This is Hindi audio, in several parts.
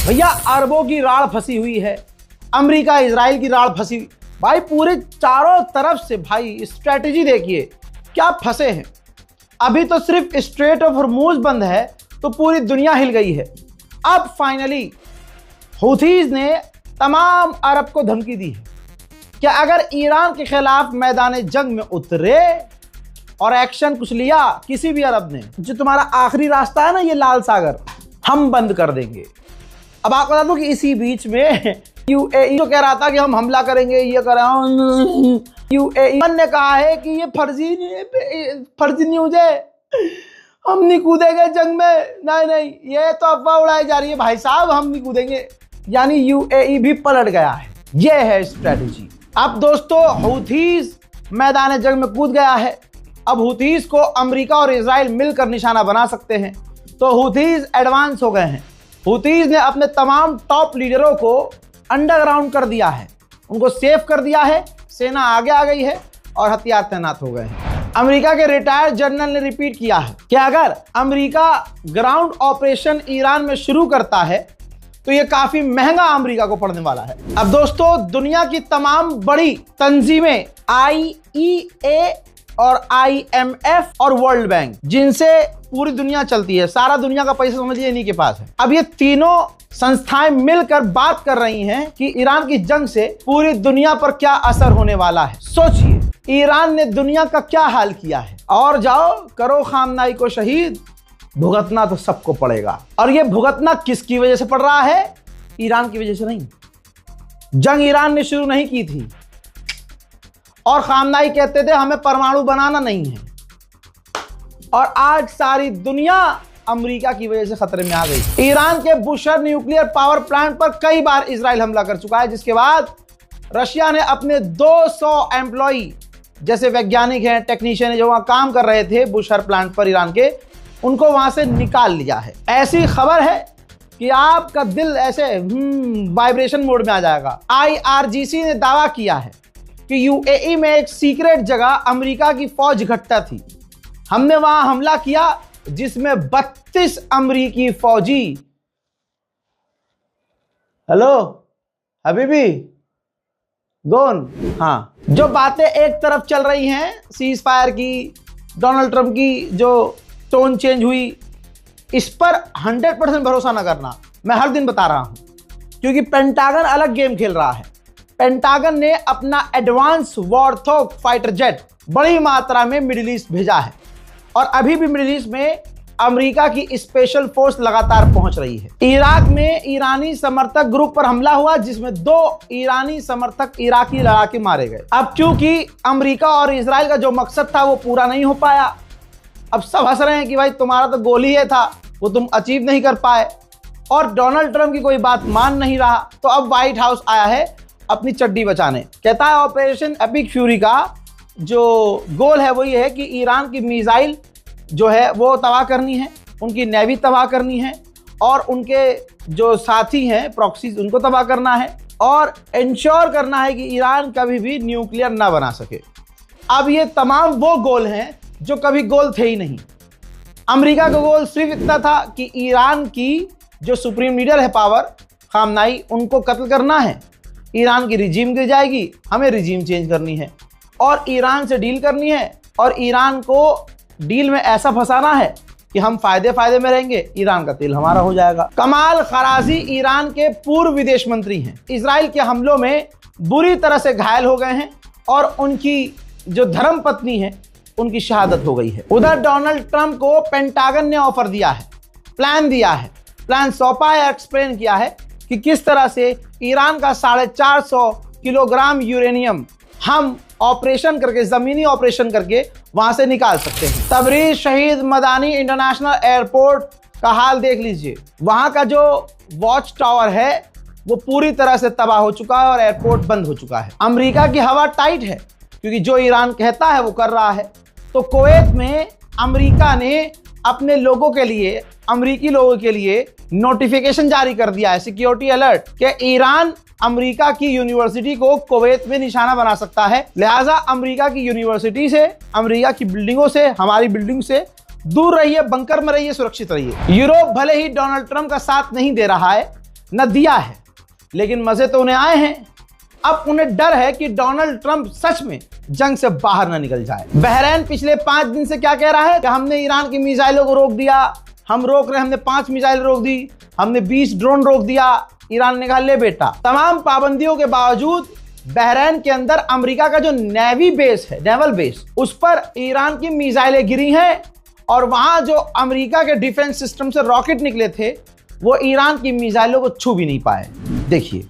भैया अरबों की राड़ फंसी हुई है, अमेरिका इजराइल की राड़ फंसी हुई भाई, पूरे चारों तरफ से भाई स्ट्रेटेजी देखिए क्या फंसे हैं। अभी तो सिर्फ स्ट्रेट ऑफ हॉर्मूज बंद है तो पूरी दुनिया हिल गई है। अब फाइनली हूथीज ने तमाम अरब को धमकी दी है कि अगर ईरान के खिलाफ मैदान जंग में उतरे और एक्शन कुछ लिया किसी भी अरब ने, जो तुम्हारा आखिरी रास्ता है ना ये लाल सागर, हम बंद कर देंगे। अब आपको बता दूं कि इसी बीच में यूएई जो कह रहा था कि हम हमला करेंगे, ये करें, यूएई ने कहा है कि ये फर्जी न्यूज है, हम नहीं कूदेंगे जंग में, नहीं ये तो अफवाह उड़ाई जा रही है भाई साहब, हम नहीं कूदेंगे। यानी यूएई भी पलट गया है। ये है स्ट्रेटेजी। अब दोस्तों हूथीज मैदान जंग में कूद गया है। अब हूथीज को अमेरिका और इजराइल मिलकर निशाना बना सकते हैं, तो हूथीज एडवांस हो गए हैं। हूथीज ने अपने तमाम टॉप लीडरों को अंडरग्राउंड कर दिया है, उनको सेफ कर दिया है, सेना आगे आ गई है और हथियार तैनात हो गए हैं। अमेरिका के रिटायर्ड जनरल ने रिपीट किया है कि अगर अमेरिका ग्राउंड ऑपरेशन ईरान में शुरू करता है तो यह काफी महंगा अमेरिका को पड़ने वाला है। अब दोस्तों दुनिया की तमाम बड़ी तंजीमें IEA और IMF और वर्ल्ड बैंक, जिनसे पूरी दुनिया चलती है, सारा दुनिया का पैसा समझिए इन्हीं के पास है। अब ये तीनों संस्थाएं मिलकर बात कर रही हैं कि ईरान की जंग से पूरी दुनिया पर क्या असर होने वाला है। सोचिए ईरान ने दुनिया का क्या हाल किया है, और जाओ करो खामनाई को शहीद, भुगतना तो सबको पड़ेगा। और ये भुगतना किसकी वजह से पड़ रहा है? ईरान की वजह से नहीं। जंग ईरान ने शुरू नहीं की थी और खामनाई कहते थे हमें परमाणु बनाना नहीं है, और आज सारी दुनिया अमेरिका की वजह से खतरे में आ गई। ईरान के बुशर न्यूक्लियर पावर प्लांट पर कई बार इजराइल हमला कर चुका है, जिसके बाद रशिया ने अपने 200 एम्प्लॉई, जैसे वैज्ञानिक हैं, टेक्नीशियन हैं, जो वहां काम कर रहे थे बुशर प्लांट पर ईरान के, उनको वहां से निकाल लिया है। ऐसी खबर है कि आपका दिल ऐसे वाइब्रेशन मोड में आ जाएगा। IRGC ने दावा किया है कि यूएई में एक सीक्रेट जगह अमेरिका की फौज इकट्ठा थी, हमने वहां हमला किया जिसमें 32 अमेरिकी फौजी। हेलो हबीबी गोन, हाँ, जो बातें एक तरफ चल रही हैं सीज फायर की, डोनाल्ड ट्रंप की जो टोन चेंज हुई, इस पर 100% भरोसा ना करना। मैं हर दिन बता रहा हूं क्योंकि पेंटागन अलग गेम खेल रहा है। पेंटागन ने अपना एडवांस वॉरथॉग फाइटर जेट बड़ी मात्रा में मिडिल ईस्ट भेजा है, और अभी भी मिडिल ईस्ट में अमेरिका की स्पेशल फोर्स लगातार पहुंच रही है। इराक में ईरानी समर्थक ग्रुप पर हमला हुआ, जिसमें 2 ईरानी समर्थक इराकी लड़ाके मारे गए। अब चूंकि अमेरिका और इजराइल का जो मकसद था वो पूरा नहीं हो पाया, अब सब हंस रहे हैं कि भाई तुम्हारा तो गोल ही ये था, वो तुम अचीव नहीं कर पाए, और डोनाल्ड ट्रंप की कोई बात मान नहीं रहा। तो अब व्हाइट हाउस आया है अपनी चड्डी बचाने, कहता है ऑपरेशन एपिक फ्यूरी का जो गोल है वो ये है कि ईरान की मिसाइल जो है वो तबाह करनी है, उनकी नेवी तबाह करनी है, और उनके जो साथी हैं प्रॉक्सीज उनको तबाह करना है, और इंश्योर करना है कि ईरान कभी भी न्यूक्लियर ना बना सके। अब ये तमाम वो गोल हैं जो कभी गोल थे ही नहीं। अमेरिका का गोल सिर्फ इतना था कि ईरान की जो सुप्रीम लीडर है पावर खामनाई, उनको कत्ल करना है, ईरान की रिजीम गिर जाएगी, हमें रिजीम चेंज करनी है और ईरान से डील करनी है, और ईरान को डील में ऐसा फंसाना है कि हम फायदे में रहेंगे, ईरान का तेल हमारा हो जाएगा। कमाल खराजी ईरान के पूर्व विदेश मंत्री हैं, इजराइल के हमलों में बुरी तरह से घायल हो गए हैं, और उनकी जो धर्म पत्नी है उनकी शहादत हो गई है। उधर डोनाल्ड ट्रंप को पेंटागन ने ऑफर दिया है, प्लान दिया है, प्लान सौंपा है, एक्सप्लेन किया है कि किस तरह से ईरान का 450 किलोग्राम यूरेनियम हम ऑपरेशन करके, जमीनी ऑपरेशन करके वहां से निकाल सकते हैं। तबरीज शहीद मदानी इंटरनेशनल एयरपोर्ट का हाल देख लीजिए, वहां का जो वॉच टावर है वो पूरी तरह से तबाह हो चुका है और एयरपोर्ट बंद हो चुका है। अमेरिका की हवा टाइट है क्योंकि जो ईरान कहता है वो कर रहा है। तो कुवैत में अमेरिका ने अपने लोगों के लिए, अमेरिकी लोगों के लिए नोटिफिकेशन जारी कर दिया है, सिक्योरिटी अलर्ट, कि ईरान अमेरिका की यूनिवर्सिटी को कुवैत में निशाना बना सकता है। लिहाजा अमेरिका की यूनिवर्सिटी से, अमेरिका की बिल्डिंगों से, हमारी बिल्डिंग से दूर रहिए, बंकर में रहिए, सुरक्षित रहिए। यूरोप भले ही डोनाल्ड ट्रंप का साथ नहीं दे रहा है, न दिया है, लेकिन मजे तो उन्हें आए हैं। अब उन्हें डर है कि डोनाल्ड ट्रंप सच में जंग से बाहर न निकल जाए। बहरीन पिछले 5 दिन से क्या कह रहा है कि हमने ईरान की मिसाइलों को रोक दिया, हम रोक रहे, हमने 5 मिसाइल रोक दी, हमने 20 ड्रोन रोक दिया। ईरान ने कहा ले बेटा, तमाम पाबंदियों के बावजूद बहरीन के अंदर अमेरिका का जो नेवी बेस है, नेवल बेस, उस पर ईरान की मिसाइलें गिरी हैं और वहां जो अमेरिका के डिफेंस सिस्टम से रॉकेट निकले थे वो ईरान की मिसाइलों को छू भी नहीं पाए। देखिए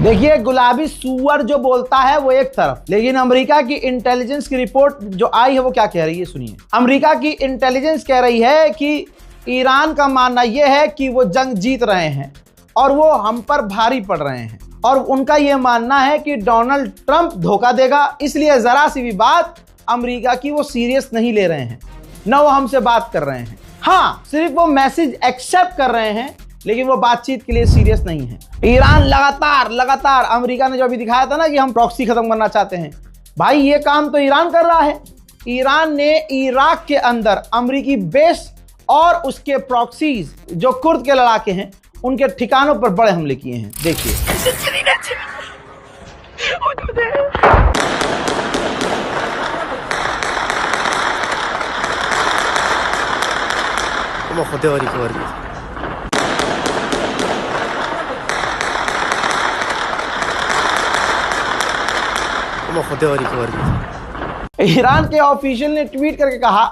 देखिए, गुलाबी सुअर जो बोलता है वो एक तरफ, लेकिन अमेरिका की इंटेलिजेंस की रिपोर्ट जो आई है वो क्या कह रही है, सुनिए। अमेरिका की इंटेलिजेंस कह रही है कि ईरान का मानना यह है कि वो जंग जीत रहे हैं और वो हम पर भारी पड़ रहे हैं, और उनका यह मानना है कि डोनाल्ड ट्रंप धोखा देगा, इसलिए जरा सी भी बात अमेरिका की वो सीरियस नहीं ले रहे हैं, न वो हमसे बात कर रहे हैं। हाँ, सिर्फ वो मैसेज एक्सेप्ट कर रहे हैं, लेकिन वो बातचीत के लिए सीरियस नहीं है। ईरान लगातार अमेरिका ने जो अभी दिखाया था ना कि हम प्रॉक्सी खत्म करना चाहते हैं, भाई ये काम तो ईरान कर रहा है। ईरान ने इराक के अंदर अमेरिकी बेस और उसके प्रॉक्सीज जो कुर्द के लड़ाके हैं उनके ठिकानों पर बड़े हमले किए हैं। देखिए ईरान के ऑफिशियल ने ट्वीट करके कहा,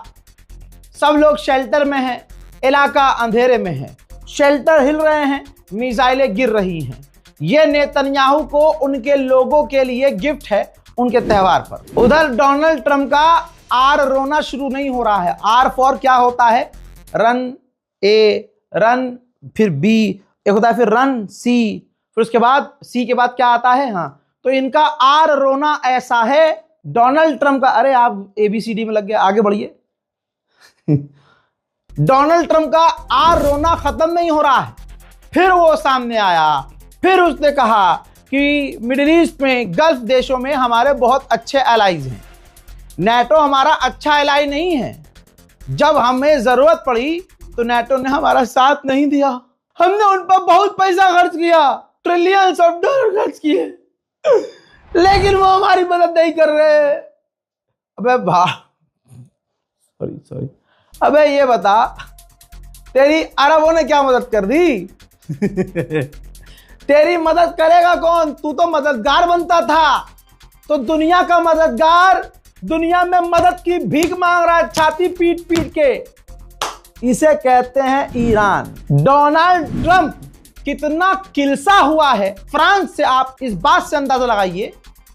सब लोग शेल्टर में हैं, इलाका अंधेरे में है, शेल्टर हिल रहे हैं, मिसाइलें गिर रही हैं। यह नेतन्याहू को उनके लोगों के लिए गिफ्ट है उनके त्योहार पर। उधर डोनाल्ड ट्रंप का आर रोना शुरू नहीं हो रहा है। आर फॉर क्या होता है, रन ए, रन फिर बी, एक होता है फिर रन सी, फिर उसके बाद सी के बाद क्या आता है, हाँ, तो इनका आर रोना ऐसा है डोनाल्ड ट्रंप का। अरे आप ABCD में लग गए, आगे बढ़िए। डोनाल्ड ट्रंप का आर रोना खत्म नहीं हो रहा है। फिर वो सामने आया, फिर उसने कहा कि मिडिल ईस्ट में, गल्फ देशों में हमारे बहुत अच्छे एलाइज हैं, नेटो हमारा अच्छा एलाई नहीं है, जब हमें जरूरत पड़ी तो नेटो ने हमारा साथ नहीं दिया, हमने उन पर बहुत पैसा खर्च किया, ट्रिलियंस ऑफ डॉलर खर्च किए, लेकिन वो हमारी मदद नहीं कर रहे। अबे सॉरी अबे ये बता, तेरी अरबों ने क्या मदद कर दी? तेरी मदद करेगा कौन? तू तो मददगार बनता था, तो दुनिया का मददगार दुनिया में मदद की भीख मांग रहा है छाती पीट पीट के। इसे कहते हैं ईरान। डोनाल्ड ट्रंप कितना किलसा हुआ है फ्रांस से, आप इस बात से अंदाजा लगाइए।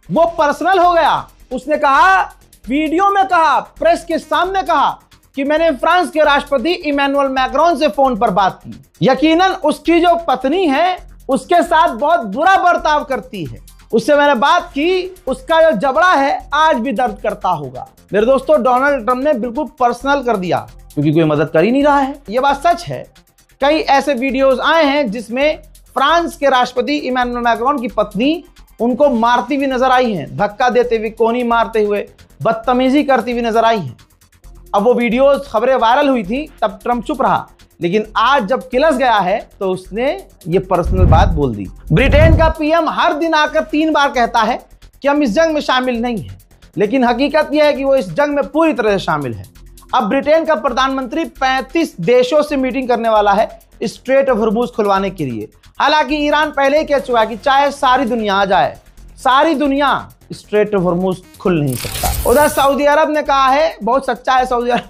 वो पर्सनल हो गया। उसने कहा, वीडियो में कहा, प्रेस के सामने कहा कि मैंने फ्रांस के राष्ट्रपति इमैनुअल मैक्रोन से फोन पर बात की। यकीनन उसकी जो पत्नी है उसके साथ बहुत बुरा बर्ताव करती है, उससे मैंने बात की, उसका जो जबड़ा है आज भी दर्द करता होगा। मेरे दोस्तों, डोनाल्ड ट्रंप ने बिल्कुल पर्सनल कर दिया क्योंकि कोई मदद कर ही नहीं रहा है। यह बात सच है। कई ऐसे वीडियोस आए हैं जिसमें फ्रांस के राष्ट्रपति इमैनुअल मैक्रोन की पत्नी उनको मारती हुई नजर आई है, धक्का देते हुए, कोहनी मारते हुए, बदतमीजी करती हुई नजर आई है। अब वो वीडियोस, खबरें वायरल हुई थी, तब ट्रंप चुप रहा, लेकिन आज जब किलस गया है तो उसने ये पर्सनल बात बोल दी। ब्रिटेन का पीएम हर दिन आकर 3 बार कहता है कि हम इस जंग में शामिल नहीं हैं, लेकिन हकीकत यह है कि वो इस जंग में पूरी तरह से शामिल है। अब ब्रिटेन का प्रधानमंत्री 35 देशों से मीटिंग करने वाला है स्ट्रेट ऑफ हॉर्मुज खुलवाने के लिए। हालांकि ईरान पहले ही कह चुका है कि चाहे सारी दुनिया आ जाए, सारी दुनिया स्ट्रेट ऑफ हॉर्मुज खुल नहीं सकता। उधर सऊदी अरब ने कहा है, बहुत सच्चा है सऊदी अरब,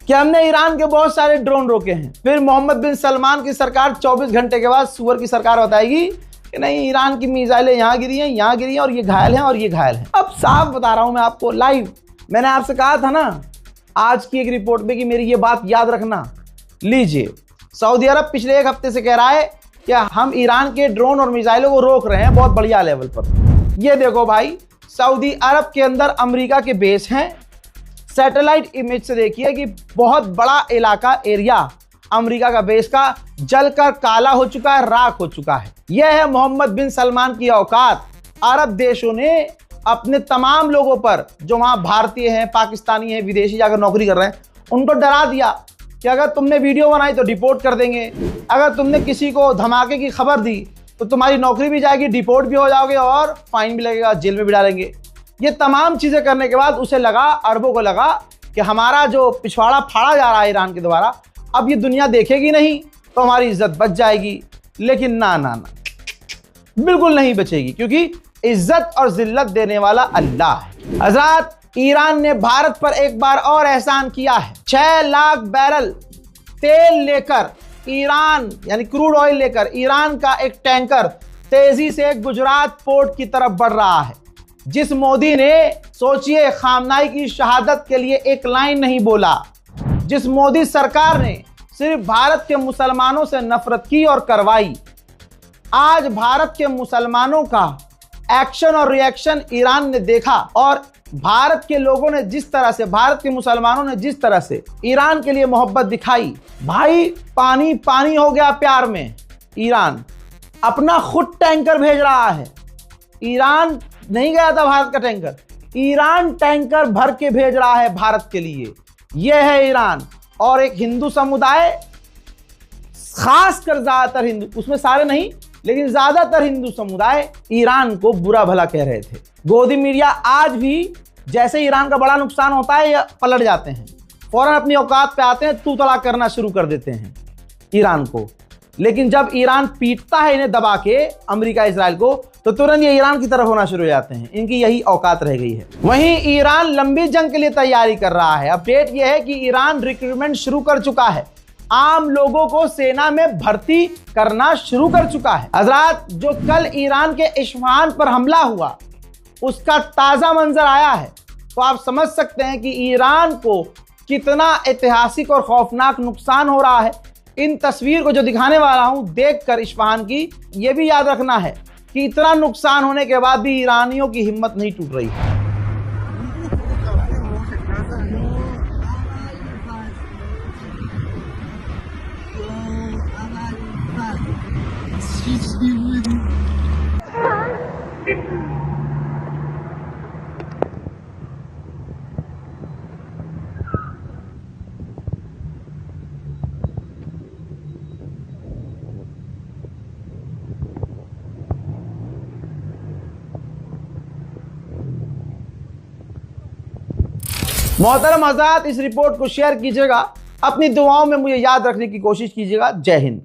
कि हमने ईरान के बहुत सारे ड्रोन रोके हैं। फिर मोहम्मद बिन सलमान की सरकार 24 घंटे के बाद सुअर की सरकार बताएगी कि नहीं, ईरान की मिसाइलें यहाँ गिरी हैं, यहाँ गिरी हैं, और ये घायल हैं और ये घायल हैं। अब साफ बता रहा हूं मैं आपको लाइव। मैंने आपसे कहा था ना आज की एक रिपोर्ट में कि मेरी ये बात याद रखना। लीजिए, सऊदी अरब पिछले 1 हफ्ते से कह रहा है कि हम ईरान के ड्रोन और मिसाइलों को रोक रहे हैं बहुत बढ़िया लेवल पर। ये देखो भाई, सऊदी अरब के अंदर अमेरिका के बेस हैं, सैटेलाइट इमेज से देखिए कि बहुत बड़ा इलाका एरिया अमेरिका का बेस का जलकर काला हो चुका है, राख हो चुका है। यह है मोहम्मद बिन सलमान की औकात। अरब देशों ने अपने तमाम लोगों पर, जो वहां भारतीय हैं, पाकिस्तानी हैं, विदेशी जाकर नौकरी कर रहे हैं, उनको डरा दिया कि अगर तुमने वीडियो बनाई तो डिपोर्ट कर देंगे, अगर तुमने किसी को धमाके की खबर दी तो तुम्हारी नौकरी भी जाएगी, डिपोर्ट भी हो जाओगे और फाइन भी लगेगा, जेल में भी डालेंगे। ये तमाम चीजें करने के बाद उसे लगा, अरबों को लगा कि हमारा जो पिछवाड़ा फाड़ा जा रहा है ईरान के द्वारा, अब ये दुनिया देखेगी नहीं तो हमारी इज्जत बच जाएगी। लेकिन ना ना ना, बिल्कुल नहीं बचेगी, क्योंकि इज्जत और जिल्लत देने वाला अल्लाह है। हजरात, ईरान ने भारत पर एक बार और एहसान किया है। 6 लाख बैरल तेल लेकर ईरान, यानी क्रूड ऑयल लेकर ईरान का एक टैंकर तेजी से गुजरात पोर्ट की तरफ बढ़ रहा है। जिस मोदी ने, सोचिए, खामनाई की शहादत के लिए एक लाइन नहीं बोला, जिस मोदी सरकार ने सिर्फ भारत के मुसलमानों से नफरत की और करवाई, आज भारत के मुसलमानों का एक्शन और रिएक्शन ईरान ने देखा और भारत के लोगों ने जिस तरह से, भारत के मुसलमानों ने जिस तरह से ईरान के लिए मोहब्बत दिखाई, भाई पानी पानी हो गया प्यार में। ईरान अपना खुद टैंकर भेज रहा है। ईरान नहीं गया था भारत का टैंकर, ईरान टैंकर भर के भेज रहा है भारत के लिए। यह है ईरान। और एक हिंदू समुदाय, खासकर ज्यादातर हिंदू, उसमें सारे नहीं लेकिन ज्यादातर हिंदू समुदाय ईरान को बुरा भला कह रहे थे। गोदी मीडिया आज भी जैसे ईरान का बड़ा नुकसान होता है या पलट जाते हैं, फौरन अपनी औकात पे आते हैं, तू तड़ाक करना शुरू कर देते हैं ईरान को। लेकिन जब ईरान पीटता है इन्हें दबा के, अमेरिका इजराइल को, तो तुरंत ये ईरान की तरफ होना शुरू हो जाते हैं। इनकी यही औकात रह गई है। वहीं ईरान लंबी जंग के लिए तैयारी कर रहा है। अपडेट यह है कि ईरान रिक्रूटमेंट शुरू कर चुका है, आम लोगों को सेना में भर्ती करना शुरू कर चुका है। हजरात, जो कल ईरान के इस्फहान पर हमला हुआ, उसका ताजा मंजर आया है, तो आप समझ सकते हैं कि ईरान को कितना ऐतिहासिक और खौफनाक नुकसान हो रहा है। इन तस्वीर को जो दिखाने वाला हूं, देखकर इस्फहान की, यह भी याद रखना है कि इतना नुकसान होने के बाद भी ईरानियों की हिम्मत नहीं टूट रही है। मोहतरम हज़रात, इस रिपोर्ट को शेयर कीजिएगा, अपनी दुआओं में मुझे याद रखने की कोशिश कीजिएगा। जय हिंद।